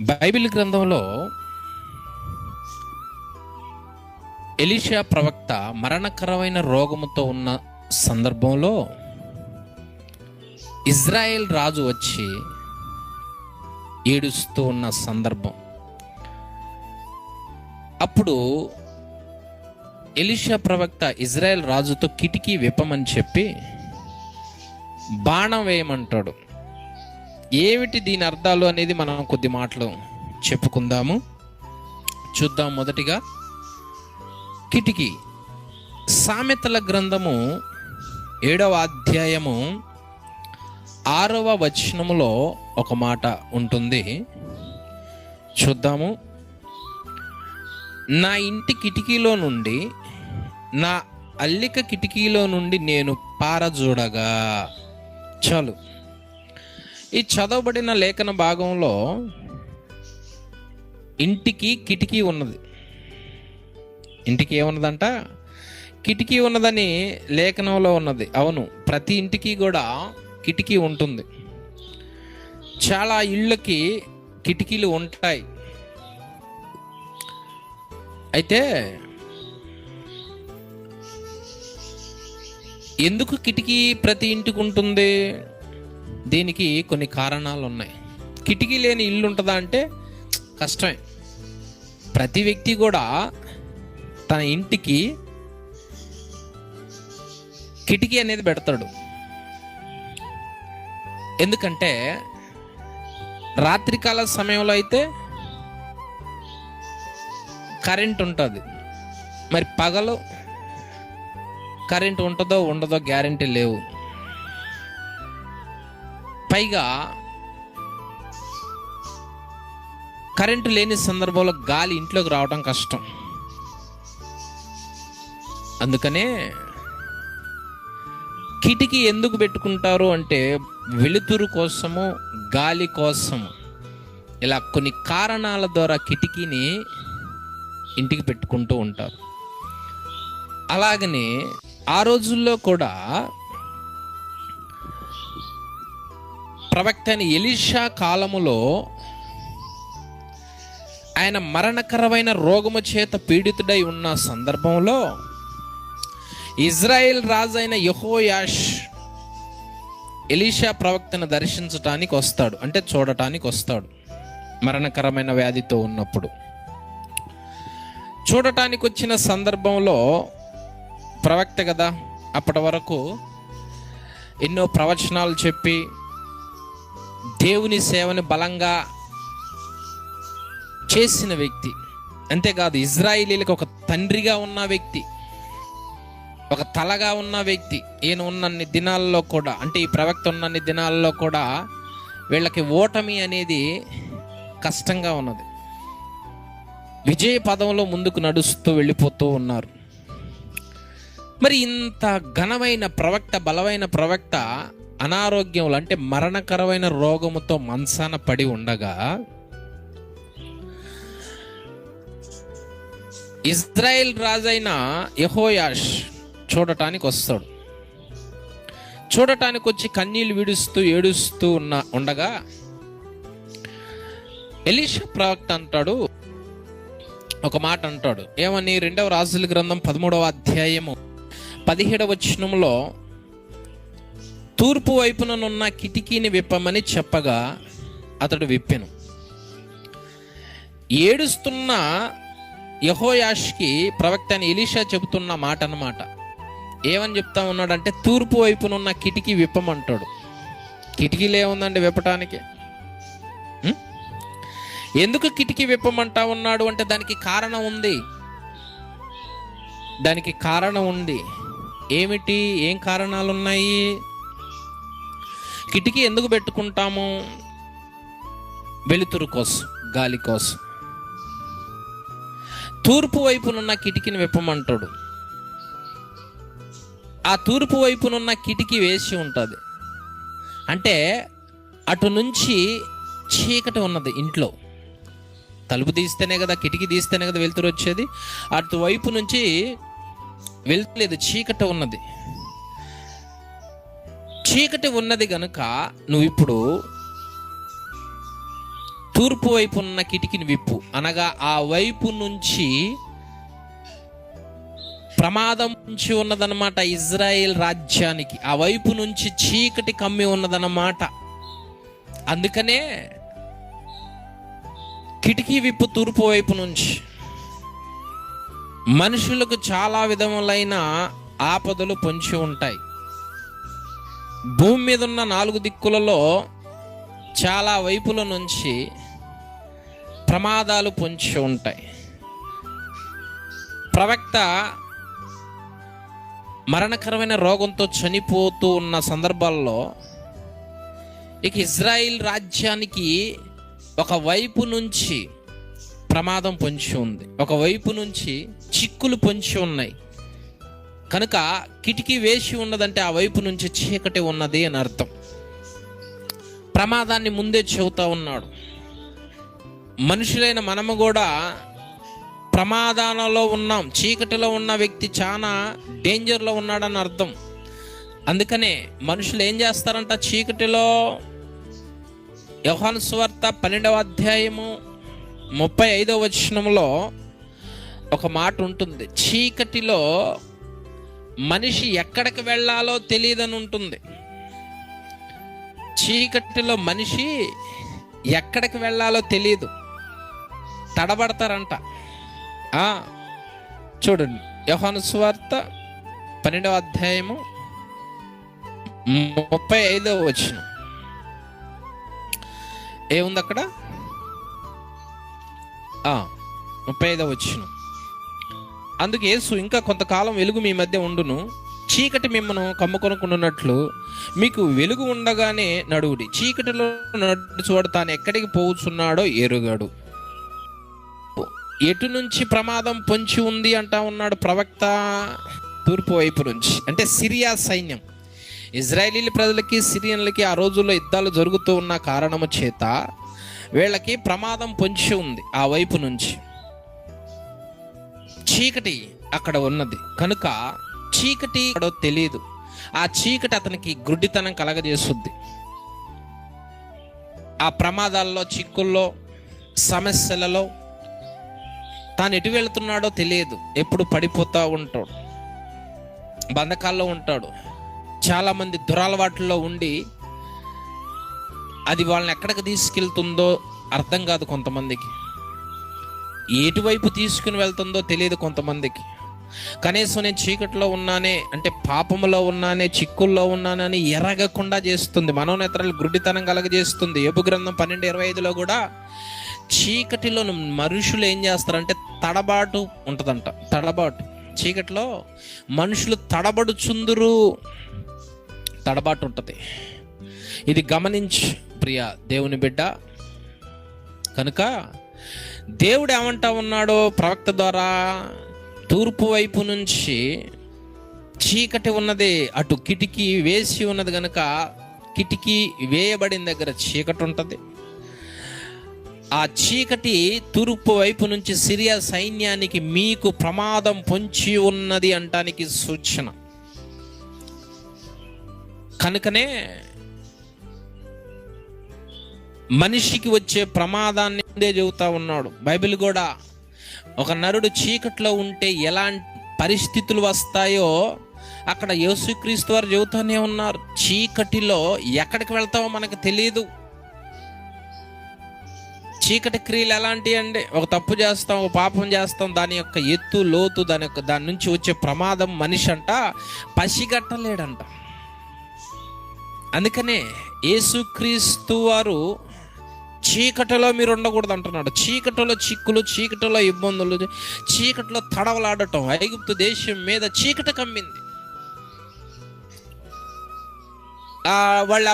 Bible గ్రంథంలో Elisha ప్రవక్త మరణకరమైన రోగముతో ఉన్న సందర్భంలో ఇజ్రాయెల్ రాజు వచ్చి ఏడుస్తూ ఉన్న సందర్భం. అప్పుడు ఎలీషా ప్రవక్త ఇజ్రాయెల్ రాజుతో కిటికీ విప్పమని చెప్పి బాణం వేయమంటాడు. ఏమిటి దీని అర్థాలు అనేది మనం కొద్ది మాటలు చెప్పుకుందాము, చూద్దాం. మొదటిగా కిటికీ. సామెతల గ్రంథము 7వ అధ్యాయము 6వ వచనములో ఒక మాట ఉంటుంది, చూద్దాము. నా ఇంటి కిటికీలో నుండి, నా అల్లిక కిటికీలో నుండి నేను పారజూడగా. చాలు. ఈ చదవబడిన లేఖన భాగంలో ఇంటికి కిటికీ ఉన్నది. ఇంటికి ఏమున్నదంట? కిటికీ ఉన్నదని లేఖనంలో ఉన్నది. అవును, ప్రతి ఇంటికి కూడా కిటికీ ఉంటుంది. చాలా ఇళ్ళకి కిటికీలు ఉంటాయి. అయితే ఎందుకు కిటికీ ప్రతి ఇంటికి ఉంటుంది? దీనికి కొన్ని కారణాలు ఉన్నాయి. కిటికీ లేని ఇల్లు ఉంటుందా అంటే కష్టమే. ప్రతి వ్యక్తి కూడా తన ఇంటికి కిటికీ అనేది పెడతాడు. ఎందుకంటే రాత్రికాల సమయంలో అయితే కరెంట్ ఉంటుంది, మరి పగలు కరెంట్ ఉంటుందో ఉండదో గ్యారెంటీ లేవు. పైగా కరెంటు లేని సందర్భంలో గాలి ఇంట్లోకి రావడం కష్టం. అందుకనే కిటికీ ఎందుకు పెట్టుకుంటారు అంటే వెలుతురు కోసము, గాలి కోసము, ఇలా కొన్ని కారణాల ద్వారా కిటికీని ఇంటికి పెట్టుకుంటూ ఉంటారు. అలాగనే ఆ రోజుల్లో కూడా ప్రవక్త అయిన ఎలీషా కాలములో ఆయన మరణకరమైన రోగము చేత పీడితుడై ఉన్న సందర్భంలో ఇజ్రాయెల్ రాజు అయిన యెహోయాష్ ఎలీషా ప్రవక్తను దర్శించటానికి వస్తాడు, అంటే చూడటానికి వస్తాడు. మరణకరమైన వ్యాధితో ఉన్నప్పుడు చూడటానికి వచ్చిన సందర్భంలో ప్రవక్త కదా, అప్పటి వరకు ఎన్నో ప్రవచనాలు చెప్పి దేవుని సేవని బలంగా చేసిన వ్యక్తి. అంతేకాదు ఇజ్రాయేలీలకు ఒక తండ్రిగా ఉన్న వ్యక్తి, ఒక తలగా ఉన్న వ్యక్తి. ఈయన ఉన్నన్ని దినాల్లో కూడా, అంటే ఈ ప్రవక్త ఉన్నన్ని దినాల్లో కూడా వీళ్ళకి ఓటమి అనేది కష్టంగా ఉన్నది. విజయ పదంలో ముందుకు నడుస్తూ వెళ్ళిపోతూ ఉన్నారు. మరి ఇంత ఘనమైన ప్రవక్త, బలమైన ప్రవక్త అనారోగ్యంలో, అంటే మరణకరమైన రోగముతో మంచాన పడి ఉండగా ఇజ్రాయెల్ రాజైన యెహోయాష్ చూడటానికి వస్తాడు. చూడటానికి వచ్చి కన్నీళ్లు విడుస్తూ ఏడుస్తూ ఉండగా ఎలీషా ప్రవక్త అంటాడు, ఒక మాట అంటాడు. ఏమని? 2వ రాజుల గ్రంథం 13వ అధ్యాయము 17వ వచనంలో, తూర్పు వైపుననున్న కిటికీని విప్పమని చెప్పగా అతడు విప్పెను. ఏడుస్తున్న యెహోయాష్కి ప్రవక్త అని ఎలీషా చెబుతున్న మాట అన్నమాట. ఏమని చెప్తా ఉన్నాడంటే, తూర్పు వైపునున్న కిటికీ విప్పమంటాడు. కిటికీలు ఏముందండి విప్పటానికి? ఎందుకు కిటికీ విప్పమంటా ఉన్నాడు అంటే దానికి కారణం ఉంది. దానికి కారణం ఉంది. ఏమిటి? ఏం కారణాలు ఉన్నాయి? కిటికీ ఎందుకు పెట్టుకుంటాము? వెలుతురు కోసం, గాలి కోసం. తూర్పు వైపునున్న కిటికీని విప్పమంటాడు. ఆ తూర్పు వైపునున్న కిటికీ వేసి ఉంటుంది, అంటే అటు నుంచి చీకటి ఉన్నది. ఇంట్లో తలుపు తీస్తేనే కదా, కిటికీ తీస్తేనే కదా వెలుతురు వచ్చేది. అటువైపు నుంచి వెళ్తలేదు, చీకటి ఉన్నది. చీకటి ఉన్నది గనుక నువ్వు ఇప్పుడు తూర్పు వైపు ఉన్న కిటికీని విప్పు అనగా ఆ వైపు నుంచి ప్రమాదం నుంచి ఉన్నదన్నమాట. ఇజ్రాయేల్ రాజ్యానికి ఆ వైపు నుంచి చీకటి కమ్మి ఉన్నదన్నమాట. అందుకనే కిటికీ విప్పు తూర్పు వైపు నుంచి. మనుషులకు చాలా విధములైన ఆపదలు పొంచి ఉంటాయి. భూమి మీద ఉన్న 4 దిక్కులలో చాలా వైపుల నుంచి ప్రమాదాలు పొంచి ఉంటాయి. ప్రవక్త మరణకరమైన రోగంతో చనిపోతూ ఉన్న సందర్భాల్లో ఇక ఇజ్రాయిల్ రాజ్యానికి ఒక వైపు నుంచి ప్రమాదం పొంచి ఉంది, ఒక వైపు నుంచి చిక్కులు పొంచి ఉన్నాయి. కనుక కిటికీ వేసి ఉన్నదంటే ఆ వైపు నుంచి చీకటి ఉన్నది అని అర్థం. ప్రమాదాన్ని ముందే చెబుతా ఉన్నాడు. మనుషులైన మనము కూడా ప్రమాదంలో ఉన్నాం. చీకటిలో ఉన్న వ్యక్తి చాలా డేంజర్లో ఉన్నాడని అర్థం. అందుకనే మనుషులు ఏం చేస్తారంట, చీకటిలో యోహాను సువార్త 12వ అధ్యాయము 35వ వచనంలో ఒక మాట ఉంటుంది. చీకటిలో మనిషి ఎక్కడికి వెళ్ళాలో తెలియదని ఉంటుంది. చీకటిలో మనిషి ఎక్కడికి వెళ్ళాలో తెలియదు, తడబడతారంట. చూడండి, యోహాను సువార్త 12వ అధ్యాయము 35వ వచనం ఏముంది అక్కడ? 35వ వచనం. అందుకు యేసు, ఇంకా కొంతకాలం వెలుగు మీ మధ్య ఉండును, చీకటి మిమ్మను కమ్ముకొనుకున్నట్లు మీకు వెలుగు ఉండగానే నడువుడి. చీకటిలో నడుచువాడు తాను ఎక్కడికి పోవుచున్నాడో ఎరుగాడు. ఎటు నుంచి ప్రమాదం పొంచి ఉంది అంటా ఉన్నాడు ప్రవక్త? తూర్పు వైపు నుంచి. అంటే సిరియా సైన్యం, ఇజ్రాయేలీ ప్రజలకి సిరియన్లకి ఆ రోజుల్లో యుద్ధాలు జరుగుతూ ఉన్న కారణము చేత వీళ్ళకి ప్రమాదం పొంచి ఉంది. ఆ వైపు నుంచి చీకటి అక్కడ ఉన్నది కనుక చీకటి తెలియదు. ఆ చీకటి అతనికి గుడ్డితనం కలగజేస్తుంది. ఆ ప్రమాదాల్లో, చిక్కుల్లో, సమస్యలలో తాను ఎటు వెళుతున్నాడో తెలియదు. ఎప్పుడు పడిపోతూ ఉంటాడు, బంధకాల్లో ఉంటాడు. చాలామంది దురలవాట్లలో ఉండి అది వాళ్ళని ఎక్కడికి తీసుకెళ్తుందో అర్థం కాదు. కొంతమందికి ఎటువైపు తీసుకుని వెళ్తుందో తెలియదు. కొంతమందికి కనీసం నేను చీకట్లో ఉన్నానే అంటే, పాపములో ఉన్నానే, చిక్కుల్లో ఉన్నానని ఎరగకుండా చేస్తుంది. మనోనేత్రాలు గుడ్డితనం కలగజేస్తుంది. యోబు గ్రంథం 12:25లో కూడా చీకటిలో మనుషులు ఏం చేస్తారంటే తడబాటు ఉంటుందంట. తడబాటు, చీకటిలో మనుషులు తడబడుచుందురు, తడబాటు ఉంటుంది. ఇది గమనించు ప్రియ దేవుని బిడ్డ. కనుక దేవుడు ఏమంటా ఉన్నాడో ప్రవక్త ద్వారా, తూర్పు వైపు నుంచి చీకటి ఉన్నది, అటు కిటికీ వేసి ఉన్నది కనుక కిటికీ వేయబడిన దగ్గర చీకటి ఉంటుంది. ఆ చీకటి తూర్పు వైపు నుంచి సిరియా సైన్యానికి మీకు ప్రమాదం పొంచి ఉన్నది అంటానికి సూచన. కనుకనే మనిషికి వచ్చే ప్రమాదాన్ని ముందే చెబుతా ఉన్నాడు. బైబిల్ కూడా ఒక నరుడు చీకట్లో ఉంటే ఎలాంటి పరిస్థితులు వస్తాయో అక్కడ యేసుక్రీస్తు వారు చెబుతూనే ఉన్నారు. చీకటిలో ఎక్కడికి వెళ్తావో మనకు తెలియదు. చీకటి క్రియలు ఎలాంటివి అంటే, ఒక తప్పు చేస్తాం, ఒక పాపం చేస్తాం, దాని యొక్క ఎత్తు, లోతు, దాని నుంచి వచ్చే ప్రమాదం మనిషి అంట పసిగట్టలేడంట. అందుకనే యేసుక్రీస్తు వారు చీకటిలో మీరు ఉండకూడదు అంటున్నాడు. చీకటిలో చిక్కులు, చీకటిలో ఇబ్బందులు, చీకటిలో తడవలాడటం. ఐగుప్తు దేశం మీద చీకటి కమ్మింది. వాళ్ళ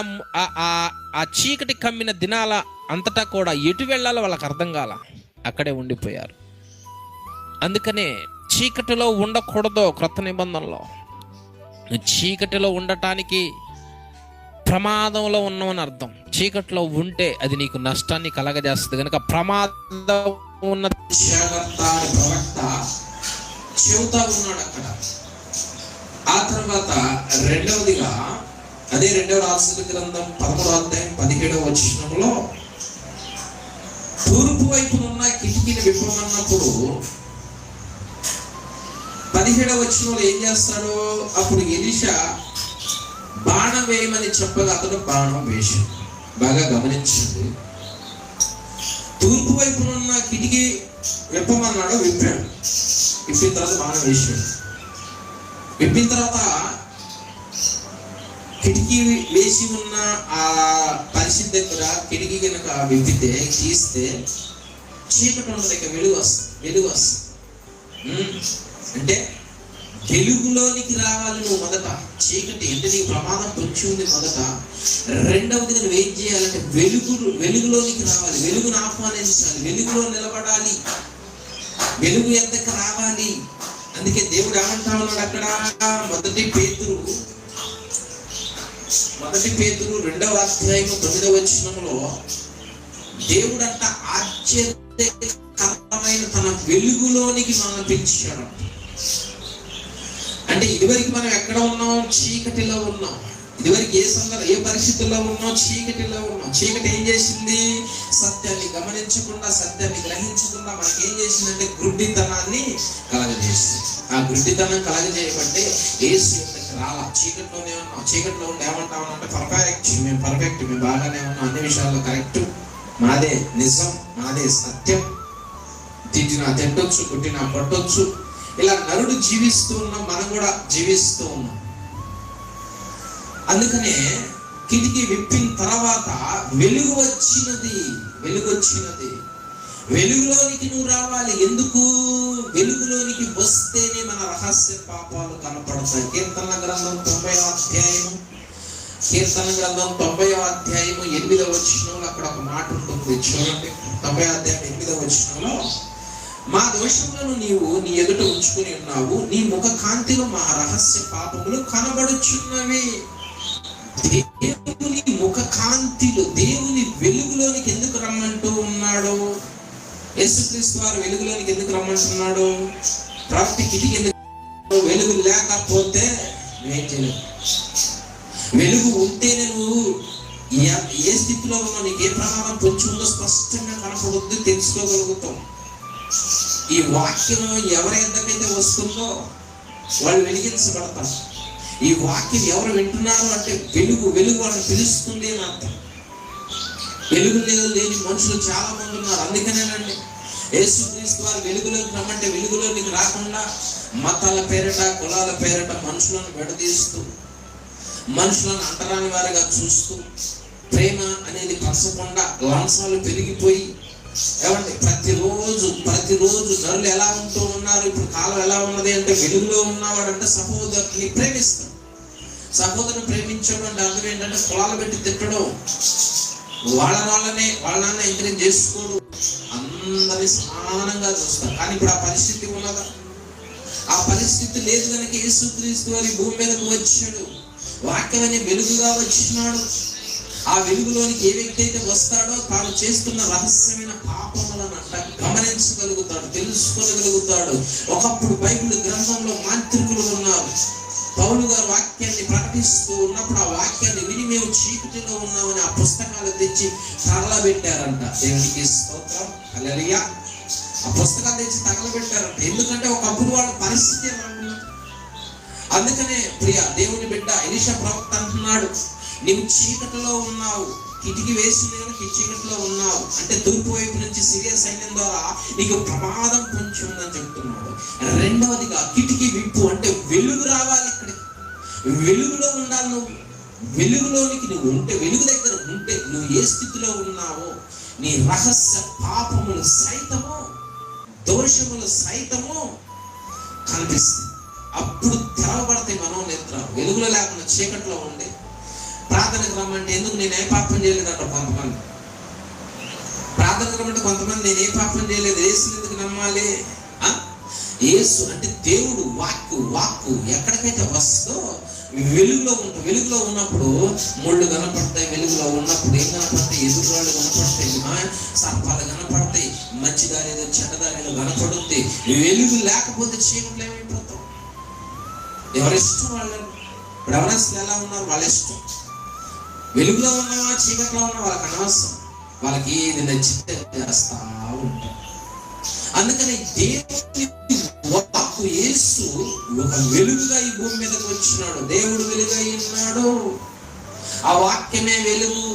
ఆ చీకటి కమ్మిన దినాల అంతటా కూడా ఎటు వెళ్ళాలో వాళ్ళకి అర్థం కాల, అక్కడే ఉండిపోయారు. అందుకనే చీకటిలో ఉండకూడదు. క్రొత్త నిబంధనలో చీకటిలో ఉండటానికి ప్రమాదంలో ఉన్నామని అర్థం. చీకటిలో ఉంటే అది నీకు నష్టాన్ని కలగజేస్తుంది. కనుక ప్రమాదం ఉన్న చెబుతా ఉన్నాడు అక్కడ. ఆ తర్వాత రెండవదిగా అదే 2వ రాజుల గ్రంథం 13వ అధ్యాయం 17వ వచనంలో తూర్పు వైపున ఉన్న కిటికీని విప్పమన్నప్పుడు 17వ వచనంలో ఏం చేస్తాడు? అప్పుడు ఎలీషా బాణం వేయమని చెప్పగా అతడు బాణం వేశాడు. బాగా గమనించండి, తూర్పు వైపున ఉన్న కిటికీ విప్పమన్నాడు, విప్పాడు. విప్పిన తర్వాత బాణం వేశాడు. విప్పిన తర్వాత కిటికీ వేసి ఉన్న ఆ పరిస్థితి దగ్గర కిటికీ కనుక విప్పితే, తీస్తే చీకటి ఉండదు, ఇక వెలుగు వస్తుంది. అంటే వెలుగులోనికి రావాలి నువ్వు. మొదట చీకటి అంటే నీకు ప్రమాదం పొంచి ఉంది మొదట. రెండవది నువ్వు ఏం చేయాలంటే వెలుగులోనికి రావాలి, వెలుగును ఆహ్వానించాలి, వెలుగులో నిలబడాలి, వెలుగు ఎంతకు రావాలి. అందుకే దేవుడు ఏమంటా ఉన్నాడు అక్కడ, మొదటి పేతురు 2వ అధ్యాయం 9వ వచనంలో దేవుడు అంట ఆశ్చర్యకరమైన తన వెలుగులోనికి మనం పిలిచాడు. అంటే ఇదివరకు మనం ఎక్కడ ఉన్నాం? చీకటిలో ఉన్నాం. ఇదివరకు ఏ పరిస్థితుల్లో ఉన్నాం? చీకటిలో ఉన్నాం. చీకటి ఏం చేసింది? సత్యాన్ని గమనించకుండా, సత్యాన్ని గ్రహించకుండా మనకేం చేసిందంటే గుడ్డితనాన్ని కలగజేసింది. ఆ గుడ్డితనం కలగజేయబట్టే యేసు రాలా. చీకటిలోనే ఉన్నాం. చీకటిలో ఉండి ఏమంటా ఉన్నాం అంటే మేము పర్ఫెక్ట్, మేము బాగానే ఉన్నాం, అన్ని విషయాల్లో కరెక్ట్, మాదే నిజం, మాదే సత్యం, తిట్టినా తిట్టొచ్చు, కొట్టినా కొట్టొచ్చు. ఇలా నరుడు జీవిస్తూ ఉన్నాం, మనం కూడా జీవిస్తూ ఉన్నాం. అందుకనే కిటికీ విప్పిన తర్వాత వెలుగు వచ్చినది. వెలుగులోనికి నువ్వు రావాలి. ఎందుకు? వెలుగులోనికి వస్తేనే మన రహస్య పాపాలు కనపడతాయి. కీర్తన గ్రంథం 90వ అధ్యాయం 8వ వచనంలో అక్కడ ఒక మాట ఉంటుంది, చూడండి. 90వ అధ్యాయం 8వ వచనంలో, మా దోషములను నీవు నీ ఎదుట ఉంచుకుని ఉన్నావు, నీ ముఖ కాంతిలో మా రహస్య పాపములు కనబడుచున్నవి. దేవుని ముఖ కాంతిలో, దేవుని వెలుగులోనికి ఎందుకు రమ్మంటూ ఉన్నాడు? యేసుక్రీస్తు వారు వెలుగులోనికి ఎందుకు రమ్మంటున్నాడు? ప్రవక్త కిటికీ ఎందుకు? వెలుగు లేకపోతే నువ్వేం చేయలేవు. వెలుగు ఉంటేనే నువ్వు ఏ స్థితిలో ఉన్నావు, నీకు ఏ ప్రమాదం పొంచి ఉందో స్పష్టంగా కనపడుద్ది, తెలుసుకోగలుగుతాం. ఈ వాక్యం ఎవరి ఎంతకైతే వస్తుందో వాళ్ళు వెలిగించబడతారు. ఈ వాక్యం ఎవరు వింటున్నారు అంటే వెలుగు వాళ్ళని పిలుస్తుంది అని అర్థం. వెలుగు లేని మనుషులు చాలా మంది ఉన్నారు. అందుకనేనండి యేసుక్రీస్తు వారు వెలుగులోకి రమ్మంటే వెలుగులోనికి రాకుండా మతాల పేరట, కులాల పేరట మనుషులను విడదీస్తూ, మనుషులను అంటరాని వారిగా చూస్తూ, ప్రేమ అనేది పంచకుండా లంచాలు పెరిగిపోయి, ఏమంటే ప్రతిరోజు నరులు ఎలా ఉంటూ ఉన్నారు. ఇప్పుడు కాలం ఎలా ఉన్నది అంటే, వెలుగులో ఉన్నవాడంటే సహోదరుని ప్రేమిస్తాడు. సహోదరుని ప్రేమించడం అంటే అర్థం ఏంటంటే కులాలు పెట్టి తిట్టడం, వాళ్ళని ఎంకరేజ్ చేసుకోడు, అందరినీ సమానంగా చూస్తారు. కానీ ఇప్పుడు ఆ పరిస్థితి ఉన్నదా? ఆ పరిస్థితి లేదు కనుక యేసుక్రీస్తు వారి భూమి మీదకు వచ్చాడు. వాక్యం అనే వెలుగుగా వచ్చినాడు. ఆ వెలుగులోనికి ఏ వ్యక్తి అయితే వస్తాడో తాను చేస్తున్న రహస్యమైన పాపములను గమనించగలుగుతాడు, తెలుసుకోగలుగుతాడు. ఒకప్పుడు బైబిల్ గ్రంథంలో మాంత్రికులు ఉన్నారు. పౌలు గారు వాక్యాన్ని ప్రకటిస్తూ ఉన్నప్పుడు ఆ వాక్యాన్ని విని మేము చీకటిలో ఉన్నామని ఆ పుస్తకాలు తెచ్చి తగలబెట్టారంట. దేవునికి స్తోత్రం, హల్లెలూయా. ఆ పుస్తకాలు తెచ్చి తగలబెట్టారంట. ఎందుకంటే ఒకప్పుడు వాళ్ళ పరిస్థితి ఎలా ఉన్నది. అందుకనే ప్రియ దేవుని బిడ్డ ఎలీషా ప్రవక్త అంటున్నాడు, నీవు చీకటిలో ఉన్నావు, కిటికీ వేసింది కనుక చీకటిలో ఉన్నావు అంటే తూర్పు వైపు నుంచి సిరియా సైన్యం ద్వారా నీకు ప్రమాదం పొంచి ఉందని చెప్తున్నాడు. రెండవదిగా కిటికీ విప్పు అంటే వెలుగు రావాలి. ఇక్కడికి వెలుగులో ఉండాలి. నువ్వు వెలుగులోనికి నువ్వు ఉంటే, వెలుగు దగ్గర ఉంటే నువ్వు ఏ స్థితిలో ఉన్నావో నీ రహస్య పాపములు సైతము, దోషములు సైతము కనిపిస్తుంది. అప్పుడు తెరవబడతాయి మనోనేత్రాలు. వెలుగులో లేకుండా చీకట్లో ఉండే ప్రార్థనకు రమ్మంటే ఎందుకు నేను ఏ పాపం చేయలేదంట కొంతమంది. ప్రార్థనకు రమ్మంటే కొంతమంది నేను ఏ పాపం చేయలేదు, యేసుని ఎందుకు నమ్మాలి? యేసు అంటే దేవుడు వాక్కు ఎక్కడికైతే వస్తుందో వెలుగులో ఉన్నప్పుడు ముళ్ళు కనపడతాయి. వెలుగులో ఉన్నప్పుడు ఏం కనపడతాయి? ఎదురురాళ్ళు కనపడతాయి, సర్పాలు కనపడతాయి, మంచి దారిలో చెడ్డదారిలో కనపడుద్ది. వెలుగు లేకపోతే చీకట్లో ఏమైపోతాం? ఎవరిష్టం వాళ్ళు. ఇప్పుడు ఎవరెస్ట్ ఎలా ఉన్నారు వాళ్ళ ఇష్టం. వెలుగులో ఉన్నవా చీకట్లో ఉన్నా వాళ్ళకి అనవసరం. వాళ్ళకి ఏది నచ్చితే చేస్తా ఉంటాం. అందుకని దేవుని వాక్కు యేసు ఒక వెలుగుగా ఈ భూమి మీదకి వచ్చినాడు. దేవుడు వెలుగై ఉన్నాడు. ఆ వాక్యమే వెలుగు.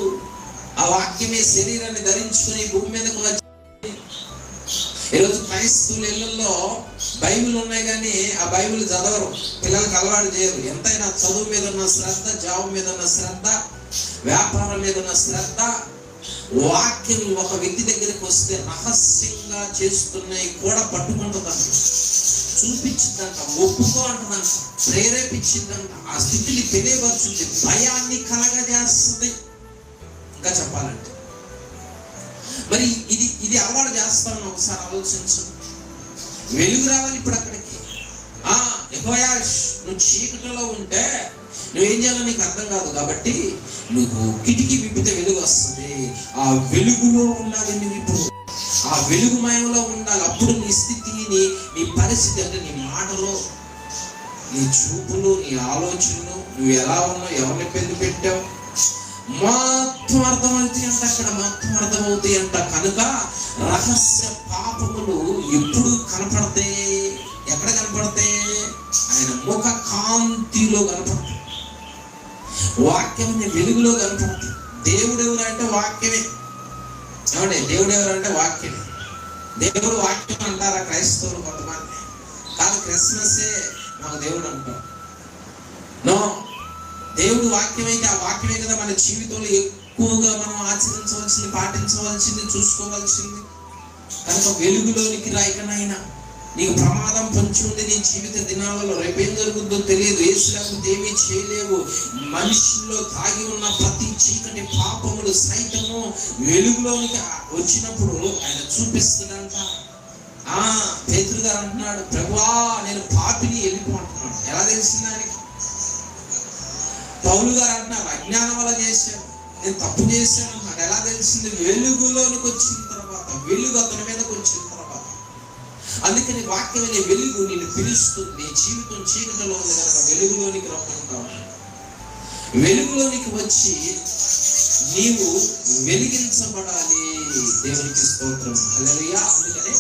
ఆ వాక్యమే శరీరాన్ని ధరించుకుని భూమి మీదకు వచ్చి. ఈరోజు క్రైస్తవుల ఇళ్లలో బైబిల్ ఉన్నాయి కానీ ఆ బైబిల్ చదవరు, పిల్లలకు అలవాటు చేయరు. ఎంతైనా చదువు మీద ఉన్న శ్రద్ధ, జాబ్ మీద ఉన్న శ్రద్ధ, వ్యాపారం మీద ఉన్న శ్రద్ధ, వాక్యం ఒక వ్యక్తి దగ్గరికి వస్తే రహస్యంగా చేస్తున్నాయి కూడా పట్టుకుంటుందంట, చూపించిందంట, ఒప్పుకో అంటుందంట, ప్రేరేపించిందంట, ఆ స్థితిని తెలియపరుచుంది, భయాన్ని కలగజేస్తుంది. ఇంకా చెప్పాలంటే మరి ఇది అలవాటు చేస్తామని ఒకసారి ఆలోచించు. వెలుగు రావాలి ఇప్పుడు అక్కడికి. యెహోయాష్, నువ్వు చీకటిలో ఉంటే నువ్వేం చేయాలో నీకు అర్థం కాదు, కాబట్టి నువ్వు కిటికీ విప్పితే వెలుగు వస్తుంది. ఆ వెలుగులో ఉండాలి నువ్వు ఇప్పుడు, ఆ వెలుగుమయంలో ఉండాలి. అప్పుడు నీ స్థితి, నీ పరిస్థితి, అంటే నీ మాటలు, నీ చూపులు, నీ ఆలోచనలు, నువ్వు ఎలా ఉన్నావు, ఎవరిని పెళ్లి పెట్టావు, మొత్తం అర్థమవుతాయి అంట. అక్కడ మొత్తం అర్థమవుతాయి అంట. కనుక రహస్య పాపములు ఎప్పుడు కనపడతాయి? ఎక్కడ కనపడతాయి? ఆయన ముఖ కాంతిలో కనపడతాయి. వాక్యం వెలుగులో కనపడతాయి. దేవుడు ఎవరంటే వాక్యమే. ఏమండి, దేవుడు ఎవరంటే వాక్యమే. దేవుడు వాక్యం అంటారా క్రైస్తవులు కొంతమంది? కాదు, క్రిస్మసే మాకు దేవుడు అంటారు. నో, దేవుడు వాక్యం అయితే ఆ వాక్యమే కదా మన జీవితంలో ఎక్కువగా మనం ఆచరించవలసింది, పాటించవలసింది, చూసుకోవాల్సింది. కనుక వెలుగులోనికి రాయికనైనా నీకు ప్రమాదం పొంచి ఉంది నీ జీవిత దినాలలో. రేపేం జరుగుతుందో తెలియదు. యేసులేకపోతే ఏమీ చేయలేవు. మనిషిలో తాగి ఉన్న ప్రతి చీకటి పాపములు సైతము వెలుగులోనికి వచ్చినప్పుడు ఆయన చూపిస్తుందంట. పేతురు గారు అంటున్నాడు, ప్రభువా నేను పాపిని, వెళ్ళిపో అంటున్నాడు. ఎలా తెలిసింది ఆయనకి? పౌలు గారు అంటున్నారు, అజ్ఞానం వల్ల చేశాను, నేను తప్పు చేశాను అన్నాడు. ఎలా తెలిసింది? వెలుగులోనికి వచ్చిన తర్వాత, వెలుగు అతని మీదకి వచ్చిన తర్వాత. అందుకని వాక్యమైన వెలుగు నేను పిలుస్తుంది. నీ జీవితం చీకటిలో ఉంది కనుక వెలుగులోనికి రమ్మంటావు. వెలుగులోనికి వచ్చి నీవు వెలిగించబడాలి. దేవునికి స్తోత్రం, హల్లెలూయా. అందుకనే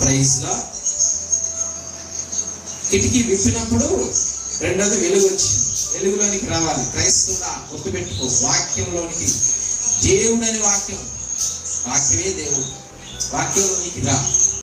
ప్రైజ్ లా కిటికీ విప్పినప్పుడు రెండోది వెలుగు వచ్చింది. వెలుగులోనికి రావాలి. క్రైస్తవుడా గుర్తుపెట్టుకో, వాక్యంలోనికి. దేవుడు అని వాక్యం, వాక్యమే దేవుడు. వాక్యంలోనికి రా.